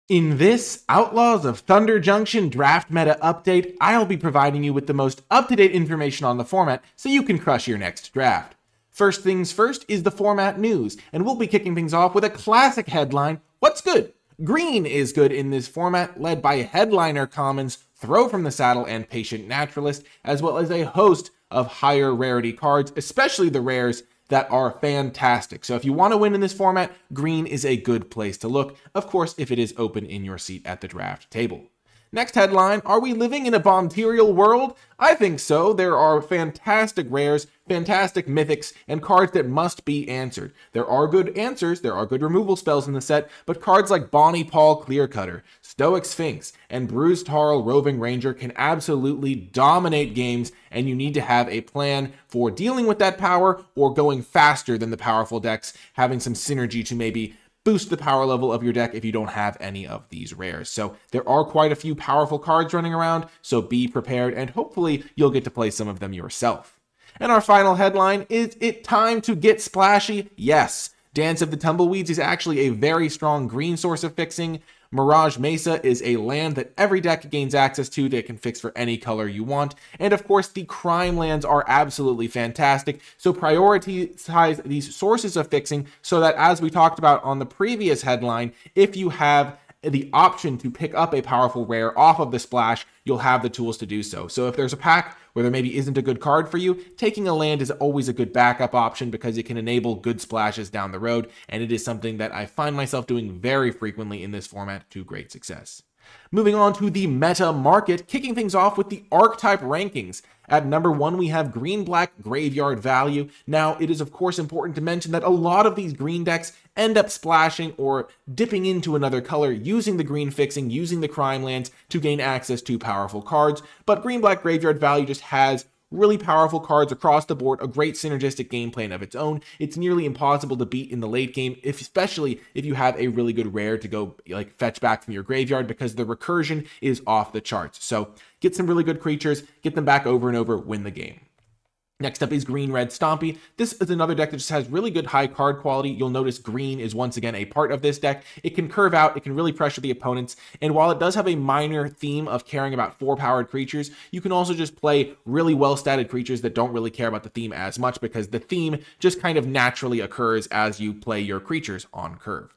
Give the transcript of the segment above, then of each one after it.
In this Outlaws of Thunder Junction draft meta update, I'll be providing you with the most up-to-date information on the format so you can crush your next draft. First things first is the format news, and we'll be kicking things off with a classic headline, What's Good? Green is good in this format, led by Headliner Commons, Throw from the Saddle, and Patient Naturalist, as well as a host of higher rarity cards, especially the rares that are fantastic. So if you want to win in this format, green is a good place to look, of course, if it is open in your seat at the draft table. Next headline, are we living in a Bombterial world? I think so. There are fantastic rares, fantastic mythics, and cards that must be answered. There are good answers, there are good removal spells in the set, but cards like Bonnie Paul Clearcutter, Stoic Sphinx, and Bruised Tarl Roving Ranger can absolutely dominate games, and you need to have a plan for dealing with that power or going faster than the powerful decks, having some synergy to maybe boost the power level of your deck if you don't have any of these rares. So there are quite a few powerful cards running around, so be prepared and hopefully you'll get to play some of them yourself. And our final headline, is it time to get splashy? Yes. Dance of the Tumbleweeds is actually a very strong green source of fixing. Mirage Mesa is a land that every deck gains access to that can fix for any color you want. And of course, the crime lands are absolutely fantastic. So prioritize these sources of fixing so that, as we talked about on the previous headline, if you have the option to pick up a powerful rare off of the splash, you'll have the tools to do so. So if there's a pack where there maybe isn't a good card for you, taking a land is always a good backup option because it can enable good splashes down the road, and it is something that I find myself doing very frequently in this format to great success. Moving on to the meta market, kicking things off with the archetype rankings. At number 1, we have green-black Graveyard Value. Now, it is of course important to mention that a lot of these green decks end up splashing or dipping into another color using the green fixing, using the crime lands to gain access to powerful cards, but green-black Graveyard Value just has really powerful cards across the board, a great synergistic game plan of its own. It's nearly impossible to beat in the late game, especially if you have a really good rare to go like fetch back from your graveyard, because the recursion is off the charts. So get some really good creatures, get them back over and over, win the game. Next up is Green-Red Stompy. This is another deck that just has really good high card quality. You'll notice green is once again a part of this deck. It can curve out, it can really pressure the opponents, and while it does have a minor theme of caring about 4-powered creatures, you can also just play really well-statted creatures that don't really care about the theme as much because the theme just kind of naturally occurs as you play your creatures on curve.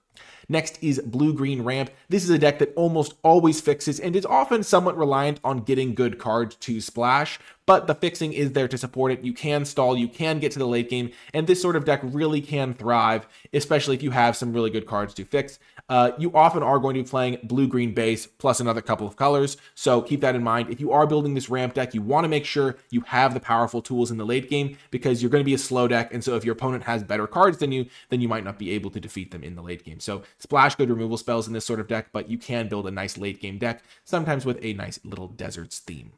Next is Blue-Green Ramp. This is a deck that almost always fixes and is often somewhat reliant on getting good cards to splash, but the fixing is there to support it. You can stall, you can get to the late game, and this sort of deck really can thrive, especially if you have some really good cards to fix. You often are going to be playing blue-green base plus another couple of colors, so keep that in mind. If you are building this ramp deck, you want to make sure you have the powerful tools in the late game because you're going to be a slow deck, and so if your opponent has better cards than you, then you might not be able to defeat them in the late game. So splash good removal spells in this sort of deck, but you can build a nice late game deck, sometimes with a nice little deserts theme.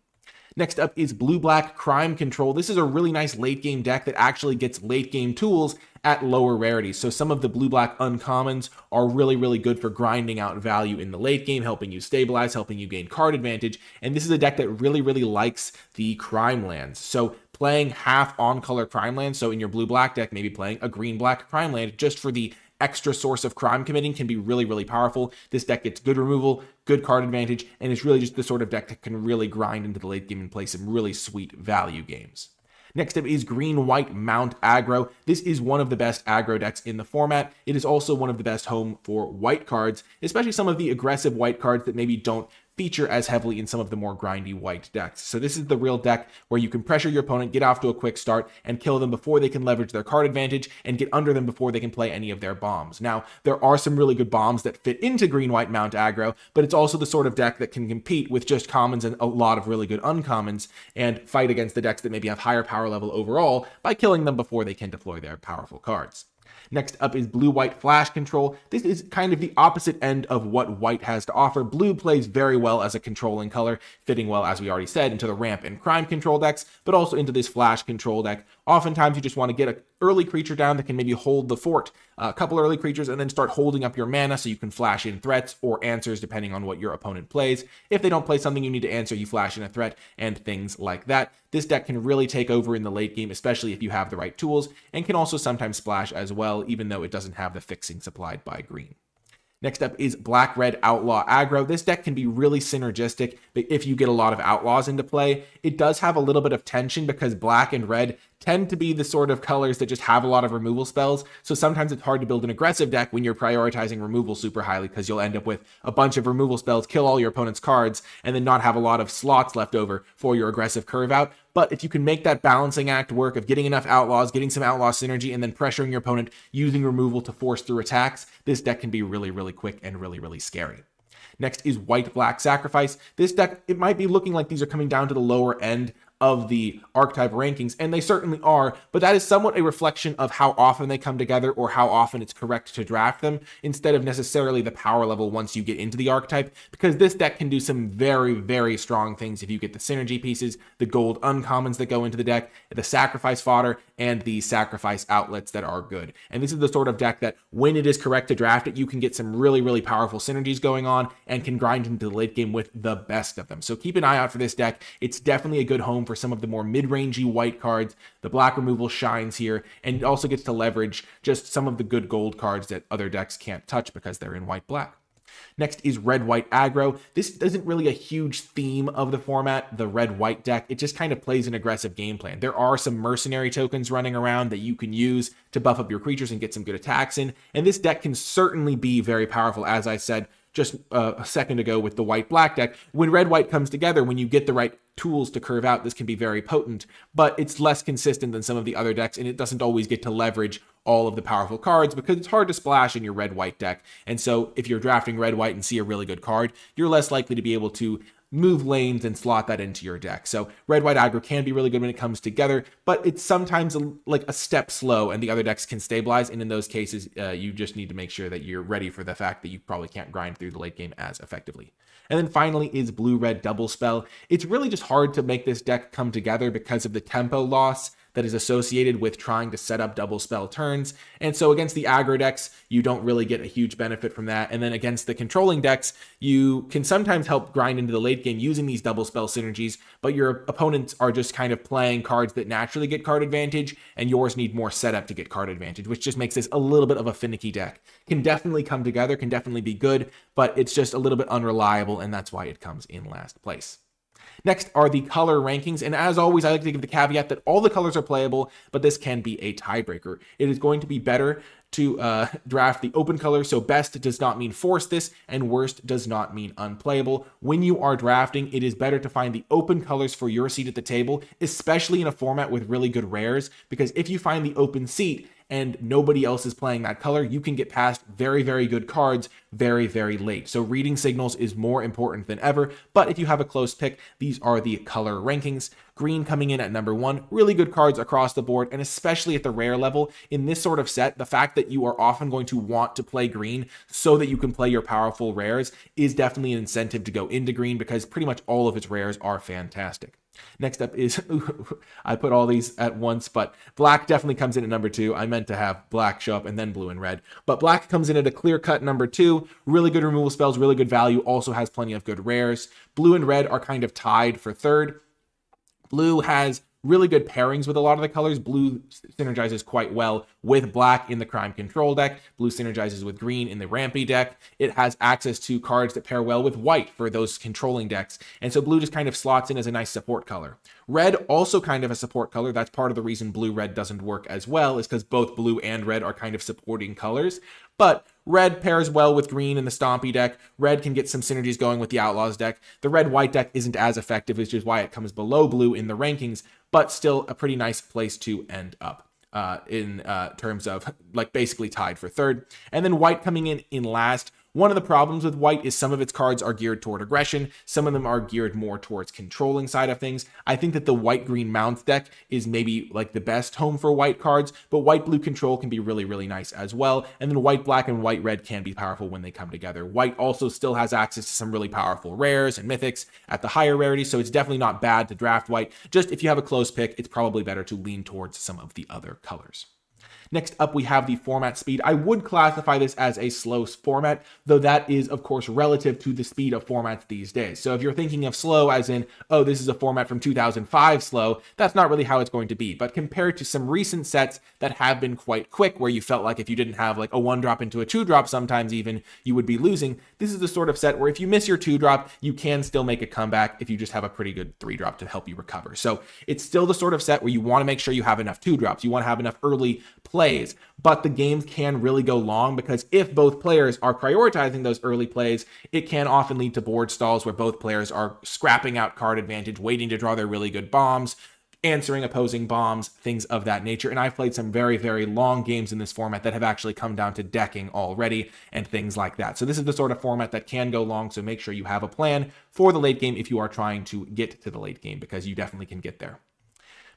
Next up is Blue-Black Crime Control. This is a really nice late game deck that actually gets late game tools at lower rarities. So some of the blue-black uncommons are really, really good for grinding out value in the late game, helping you stabilize, helping you gain card advantage. And this is a deck that really, really likes the crime lands. So playing half on-color crime lands, so in your blue-black deck, maybe playing a green-black crime land just for the extra source of crime committing can be really, really powerful. This deck gets good removal, good card advantage, and it's really just the sort of deck that can really grind into the late game and play some really sweet value games. Next up is Green-White Mount Aggro. This is one of the best aggro decks in the format. It is also one of the best home for white cards, especially some of the aggressive white cards that maybe don't feature as heavily in some of the more grindy white decks. So this is the real deck where you can pressure your opponent, get off to a quick start, and kill them before they can leverage their card advantage, and get under them before they can play any of their bombs. Now, there are some really good bombs that fit into Green-White Mount Aggro, but it's also the sort of deck that can compete with just commons and a lot of really good uncommons, and fight against the decks that maybe have higher power level overall by killing them before they can deploy their powerful cards. Next up is Blue-White Flash Control. This is kind of the opposite end of what white has to offer. Blue plays very well as a controlling color, fitting well, as we already said, into the ramp and crime control decks, but also into this flash control deck. Oftentimes you just want to get an early creature down that can maybe hold the fort, a couple early creatures, and then start holding up your mana so you can flash in threats or answers depending on what your opponent plays. If they don't play something you need to answer, you flash in a threat and things like that. This deck can really take over in the late game, especially if you have the right tools, and can also sometimes splash as well, even though it doesn't have the fixing supplied by green. Next up is Black-Red Outlaw Aggro. This deck can be really synergistic if you get a lot of Outlaws into play. It does have a little bit of tension because black and red tend to be the sort of colors that just have a lot of removal spells, so sometimes it's hard to build an aggressive deck when you're prioritizing removal super highly because you'll end up with a bunch of removal spells, kill all your opponent's cards, and then not have a lot of slots left over for your aggressive curve out. But if you can make that balancing act work of getting enough Outlaws, getting some Outlaw synergy, and then pressuring your opponent using removal to force through attacks, this deck can be really, really quick and really, really scary. Next is White-Black Sacrifice. This deck, it might be looking like these are coming down to the lower end of the archetype rankings, and they certainly are, but that is somewhat a reflection of how often they come together or how often it's correct to draft them, instead of necessarily the power level once you get into the archetype, because this deck can do some very, very strong things if you get the synergy pieces, the gold uncommons that go into the deck, the sacrifice fodder, and the sacrifice outlets that are good. And this is the sort of deck that, when it is correct to draft it, you can get some really, really powerful synergies going on and can grind into the late game with the best of them. So keep an eye out for this deck. It's definitely a good home for some of the more mid-rangey white cards. The black removal shines here, and it also gets to leverage just some of the good gold cards that other decks can't touch because they're in white-black. Next is Red-White Aggro. This isn't really a huge theme of the format, the red-white deck. It just kind of plays an aggressive game plan. There are some mercenary tokens running around that you can use to buff up your creatures and get some good attacks in, and this deck can certainly be very powerful, as I said just a second ago with the white-black deck. When red-white comes together, when you get the right tools to curve out, this can be very potent, but it's less consistent than some of the other decks, and it doesn't always get to leverage all of the powerful cards because it's hard to splash in your red-white deck. And so if you're drafting red-white and see a really good card, you're less likely to be able to move lanes and slot that into your deck. So red-white aggro can be really good when it comes together, but it's sometimes like a step slow and the other decks can stabilize. And in those cases, you just need to make sure that you're ready for the fact that you probably can't grind through the late game as effectively. And then finally is blue-red double spell. It's really just hard to make this deck come together because of the tempo loss that is associated with trying to set up double spell turns. And so against the aggro decks, you don't really get a huge benefit from that. And then against the controlling decks, you can sometimes help grind into the late game using these double spell synergies, but your opponents are just kind of playing cards that naturally get card advantage, and yours need more setup to get card advantage, which just makes this a little bit of a finicky deck. Can definitely come together, can definitely be good, but it's just a little bit unreliable, and that's why it comes in last place. Next are the color rankings, and as always, I like to give the caveat that all the colors are playable, but this can be a tiebreaker. It is going to be better to draft the open color, so best does not mean force this, and worst does not mean unplayable. When you are drafting, it is better to find the open colors for your seat at the table, especially in a format with really good rares, because if you find the open seat and nobody else is playing that color, you can get past very, very good cards very, very late. So reading signals is more important than ever, but if you have a close pick, these are the color rankings. Green coming in at number 1, really good cards across the board, and especially at the rare level. In this sort of set, the fact that you are often going to want to play green so that you can play your powerful rares is definitely an incentive to go into green because pretty much all of its rares are fantastic. Next up is, I put all these at once, but black definitely comes in at number 2. I meant to have black show up and then blue and red, but black comes in at a clear-cut number 2. Really good removal spells, really good value, also has plenty of good rares. Blue and red are kind of tied for third. Blue has really good pairings with a lot of the colors. Blue synergizes quite well with black in the crime control deck. Blue synergizes with green in the rampy deck. It has access to cards that pair well with white for those controlling decks. And so blue just kind of slots in as a nice support color. Red also kind of a support color. That's part of the reason blue-red doesn't work as well, is because both blue and red are kind of supporting colors. But red pairs well with green in the Stompy deck. Red can get some synergies going with the Outlaws deck. The red-white deck isn't as effective, which is why it comes below blue in the rankings, but still a pretty nice place to end up in terms of like basically tied for third. And then white coming in last. One of the problems with white is some of its cards are geared toward aggression. Some of them are geared more towards controlling side of things. I think that the white-green Mounts deck is maybe like the best home for white cards, but white-blue control can be really, really nice as well. And then white-black and white-red can be powerful when they come together. White also still has access to some really powerful rares and mythics at the higher rarity, so it's definitely not bad to draft white. Just if you have a close pick, it's probably better to lean towards some of the other colors. Next up, we have the format speed. I would classify this as a slow format, though that is, of course, relative to the speed of formats these days. So if you're thinking of slow as in, oh, this is a format from 2005 slow, that's not really how it's going to be. But compared to some recent sets that have been quite quick, where you felt like if you didn't have like a 1-drop into a 2-drop, sometimes even you would be losing, this is the sort of set where if you miss your 2-drop, you can still make a comeback if you just have a pretty good 3-drop to help you recover. So it's still the sort of set where you want to make sure you have enough 2-drops. You want to have enough early plays, but the games can really go long because if both players are prioritizing those early plays, it can often lead to board stalls where both players are scrapping out card advantage, waiting to draw their really good bombs, answering opposing bombs, things of that nature. And I've played some very, very long games in this format that have actually come down to decking already and things like that. So this is the sort of format that can go long, so make sure you have a plan for the late game if you are trying to get to the late game, because you definitely can get there.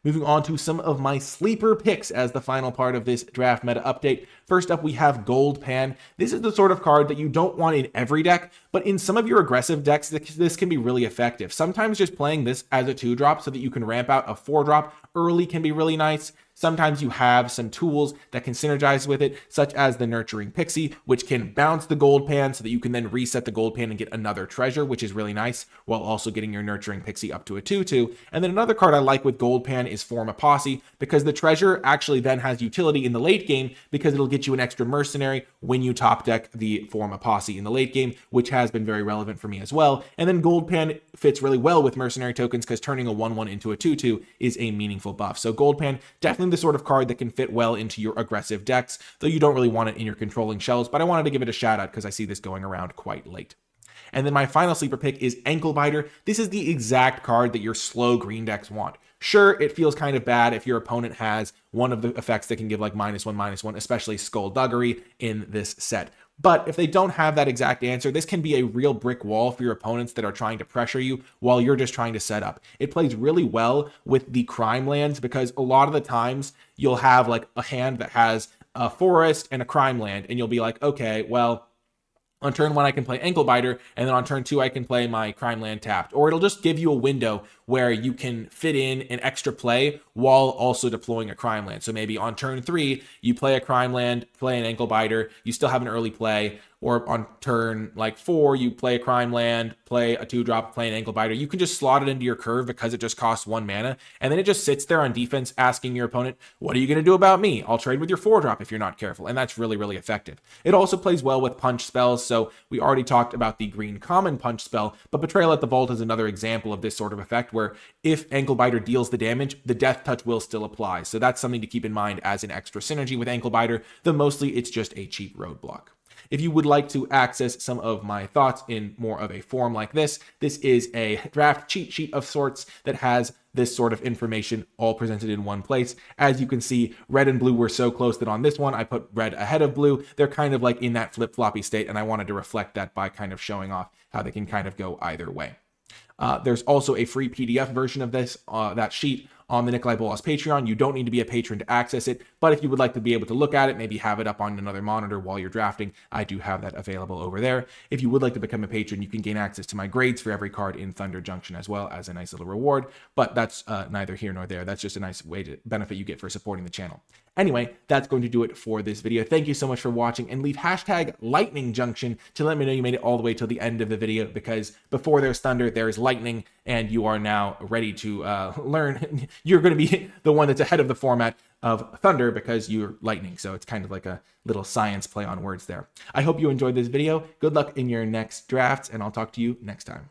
Moving on to some of my sleeper picks as the final part of this draft meta update. First up, we have Gold Pan. This is the sort of card that you don't want in every deck, but in some of your aggressive decks, this can be really effective. Sometimes just playing this as a 2-drop so that you can ramp out a 4-drop early can be really nice. Sometimes you have some tools that can synergize with it, such as the Nurturing Pixie, which can bounce the Gold Pan so that you can then reset the Gold Pan and get another treasure, which is really nice, while also getting your Nurturing Pixie up to a 2/2. And then another card I like with Gold Pan is Form a Posse, because the treasure actually then has utility in the late game because it'll get you an extra mercenary when you top deck the Form a Posse in the late game, which has been very relevant for me as well. And then Gold Pan fits really well with mercenary tokens because turning a 1/1 into a 2/2 is a meaningful buff. So Gold Pan, definitely the sort of card that can fit well into your aggressive decks, though you don't really want it in your controlling shells, but I wanted to give it a shout out because I see this going around quite late. And then my final sleeper pick is Ankle Biter. This is the exact card that your slow green decks want. Sure, it feels kind of bad if your opponent has one of the effects that can give like -1/-1, especially Skullduggery in this set. But if they don't have that exact answer, this can be a real brick wall for your opponents that are trying to pressure you while you're just trying to set up. It plays really well with the crime lands because a lot of the times you'll have like a hand that has a forest and a crime land, and you'll be like, okay, well, on turn 1, I can play Ankle Biter, and then on turn 2, I can play my crime land tapped. Or it'll just give you a window where you can fit in an extra play while also deploying a crime land. So maybe on turn 3, you play a crime land, play an Ankle Biter, you still have an early play. Or on turn like 4, you play a crime land, play a 2-drop, play an Ankle Biter. You can just slot it into your curve because it just costs 1 mana. And then it just sits there on defense asking your opponent, what are you going to do about me? I'll trade with your 4-drop if you're not careful. And that's really, really effective. It also plays well with punch spells. So we already talked about the green common punch spell, but Betrayal at the Vault is another example of this sort of effect where if Ankle Biter deals the damage, the death touch will still apply. So that's something to keep in mind as an extra synergy with Ankle Biter, though mostly it's just a cheap roadblock. If you would like to access some of my thoughts in more of a form like this, this is a draft cheat sheet of sorts that has this sort of information all presented in one place. As you can see, red and blue were so close that on this one, I put red ahead of blue. They're kind of like in that flip-floppy state, and I wanted to reflect that by kind of showing off how they can kind of go either way. There's also a free PDF version of this, that sheet, on the NicolaiBolas Patreon. You don't need to be a patron to access it, but if you would like to be able to look at it, maybe have it up on another monitor while you're drafting, I do have that available over there. If you would like to become a patron, you can gain access to my grades for every card in Thunder Junction as well as a nice little reward, but that's neither here nor there. That's just a nice way to benefit you get for supporting the channel. Anyway, that's going to do it for this video. Thank you so much for watching, and leave hashtag Lightning Junction to let me know you made it all the way till the end of the video, because before there's thunder, there's lightning, and you are now ready to learn. You're going to be the one that's ahead of the format of thunder because you're lightning. So it's kind of like a little science play on words there. I hope you enjoyed this video. Good luck in your next drafts, and I'll talk to you next time.